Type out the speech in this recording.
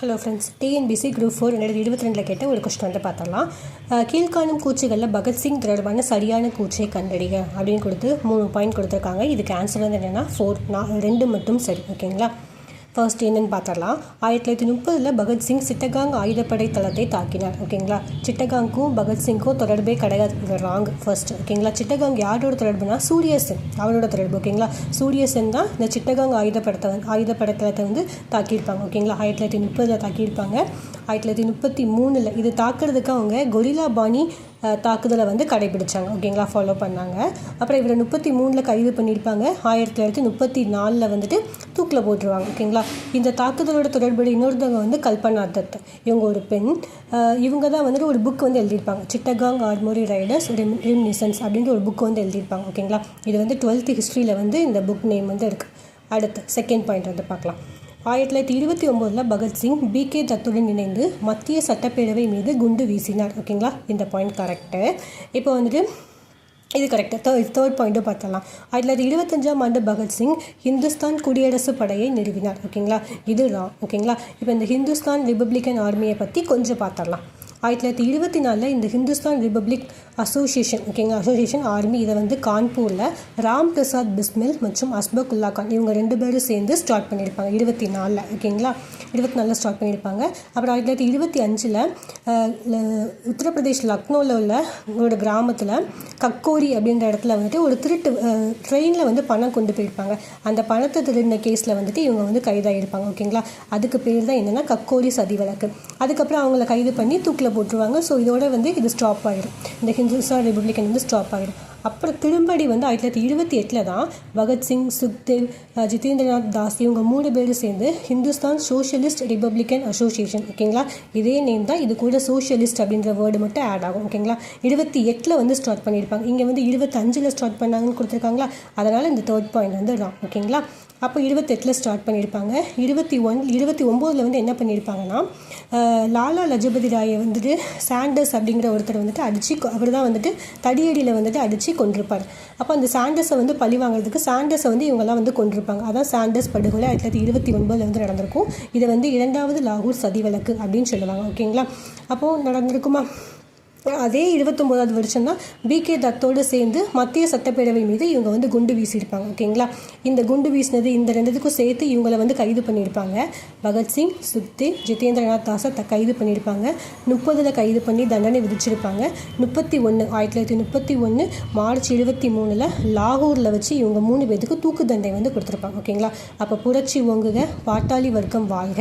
Hello friends, TNPSC group 4 2022 கேட்ட ஒரு question வந்து பார்த்தரலாம். கீழ்காணும் கூற்றுகளில் பகத்சிங் தொடர்பான சரியான கூற்றை கண்டறிக அப்படின்னு கொடுத்து 3 பாயிண்ட் கொடுத்துருக்காங்க. இதுக்கு ஆன்சர் வந்து என்னென்னா 2 மட்டும் சரி. ஓகேங்களா? ஃபர்ஸ்ட் என்னென்னு பார்த்தரலாம். 1930 பகத்சிங் சிட்டகாங் ஆயுதப்படை தளத்தை தாக்கினார். ஓகேங்களா? சிட்டகாங்க்கும் பகத்சிங்க்கும் தொடர்பே கிடையாது. இது ராங் ஃபர்ஸ்ட். ஓகேங்களா? சிட்டகாங் யாரோட தொடர்புனா சூரியசென் அவரோட தொடர்பு. ஓகேங்களா? சூரியசென் தான் இந்த சிட்டகாங் ஆயுதப்படை தளத்தை வந்து தாக்கியிருப்பாங்க. ஓகேங்களா? 1930 தாக்கியிருப்பாங்க. 1933 இது தாக்குறதுக்கு அவங்க கொரில்லா பாணி தாக்குதலை வந்து கடைபிடிச்சாங்க. ஓகேங்களா? ஃபாலோ பண்ணாங்க. அப்புறம் இவரை 33 கைது பண்ணியிருப்பாங்க. 1934 வந்துட்டு தூக்கில் போட்டுருவாங்க. ஓகேங்களா? இந்த தாக்குதலோட தொடர்புடைய இன்னொருத்தவங்க வந்து கல்பனா தத். இவங்க ஒரு பெண். இவங்க தான் வந்துட்டு ஒரு புக் வந்து எழுதியிருப்பாங்க. சிட்டகாங் ஆர்மோரி ரைடர்ஸ் ரெமினிசன்ஸ் அப்படின்ற ஒரு புக் வந்து எழுதியிருப்பாங்க. ஓகேங்களா? இது வந்து 12th ஹிஸ்ட்ரியில் வந்து இந்த புக் நேம் வந்து இருக்குது. அடுத்து செகண்ட் பாயிண்ட் வந்து பார்க்கலாம். 1929 பகத்சிங் பிகே தத்துடன் இணைந்து மத்திய சட்டப்பேரவை மீது குண்டு வீசினார். ஓகேங்களா? இந்த பாயிண்ட் கரெக்டு. இப்போ வந்துட்டு இது கரெக்டு. தேர்ட் பாயிண்ட்டும் பார்த்தலாம். 1925 பகத்சிங் ஹிந்துஸ்தான் குடியரசு படையை நிறுவினார். ஓகேங்களா? இதுதான். ஓகேங்களா? இப்போ இந்த ஹிந்துஸ்தான் ரிப்பப்ளிகன் ஆர்மியை பற்றி கொஞ்சம் பார்த்தரலாம். 1924 இந்த ஹிந்துஸ்தான் ரிப்பப்ளிக் அசோசியேஷன். ஓகேங்களா? அசோசியேஷன் ஆர்மி இதை வந்து கான்பூரில் ராம் பிரசாத் பிஸ்மில் மற்றும் அஸ்பகுல்லா கான் இவங்க 2 பேரும் சேர்ந்து ஸ்டார்ட் பண்ணியிருப்பாங்க. 24. ஓகேங்களா? 24 ஸ்டார்ட் பண்ணியிருப்பாங்க. அப்புறம் 1925 உத்தரப்பிரதேஷ் லக்னோவில் உள்ள ஒரு கிராமத்தில் கக்கோரி அப்படின்ற இடத்துல வந்துட்டு ஒரு திருட்டு ட்ரெயினில் வந்து பணம் கொண்டு போயிருப்பாங்க. அந்த பணத்தை திருடின கேஸில் வந்துட்டு இவங்க வந்து கைதாகிருப்பாங்க. ஓகேங்களா? அதுக்கு பேர் தான் என்னென்னா கக்கோரி சதி வழக்கு. அதுக்கப்புறம் அவங்கள கைது பண்ணி தூக்கில் போட்டுருவாங்க. ஸோ இதோட வந்து இது ஸ்டாப் ஆகிடும். இந்த ஹிந்துஸ்தான் ரிப்பப்ளிகன் வந்து ஸ்டாப் ஆகிடும். அப்புறம் திரும்படி வந்து 1928 தான் பகத்சிங், சுக்தேவ், ஜிதேந்திரநாத் தாஸ் இவங்க 3 பேரும் சேர்ந்து ஹிந்துஸ்தான் சோஷியலிஸ்ட் ரிப்பப்ளிகன் அசோசியேஷன். ஓகேங்களா? இதே நேம் தான். இது கூட சோஷியலிஸ்ட் அப்படின்ற வேர்டு மட்டும் ஆட் ஆகும். ஓகேங்களா? 28 வந்து ஸ்டார்ட் பண்ணியிருப்பாங்க. இங்கே வந்து 25 ஸ்டார்ட் பண்ணாங்கன்னு கொடுத்துருக்காங்களா, அதனால் இந்த தேர்ட் பாயிண்ட் வந்து தான். ஓகேங்களா? அப்போ 28 ஸ்டார்ட் பண்ணியிருப்பாங்க. 29 வந்து என்ன பண்ணியிருப்பாங்கன்னா, லாலா லஜபதி ராயை வந்துட்டு சாண்டர்ஸ் அப்படிங்கிற ஒருத்தர் வந்துட்டு அடித்து அவர் தான் வந்துட்டு தடியடியில் வந்துட்டு அடித்து கொண்டிருப்பார். அப்போ அந்த சாண்டர்ஸை வந்து பழி வாங்குறதுக்கு சாண்டர்ஸை வந்து இவங்கெல்லாம் வந்து கொண்டிருப்பாங்க. அதான் சாண்டர்ஸ் படுகொலை 1929 வந்து நடந்திருக்கும். இதை வந்து 2வது லாகூர் சதி வழக்கு அப்படின்னு சொல்லுவாங்க. ஓகேங்களா? அப்போது நடந்திருக்குமா? அதே 29வது வருஷம் தான் பிகே தத்தோடு சேர்ந்து மத்திய சட்டப்பேரவை மீது இவங்க வந்து குண்டு வீசியிருப்பாங்க. ஓகேங்களா? இந்த குண்டு வீசினது இந்த 2த்துக்கும் சேர்த்து இவங்களை வந்து கைது பண்ணியிருப்பாங்க. பகத்சிங், சுக்தேவ், ஜிதேந்திரநாத் தாஸை கைது பண்ணியிருப்பாங்க. 30 கைது பண்ணி தண்டனை விதிச்சிருப்பாங்க. 1931 மார்ச் 23 லாகூரில் வச்சு இவங்க 3 பேருக்கு தூக்கு தண்டனை வந்து கொடுத்துருப்பாங்க. ஓகேங்களா? அப்போ புரட்சி ஓங்குக, பாட்டாளி வர்க்கம் வாழ்க.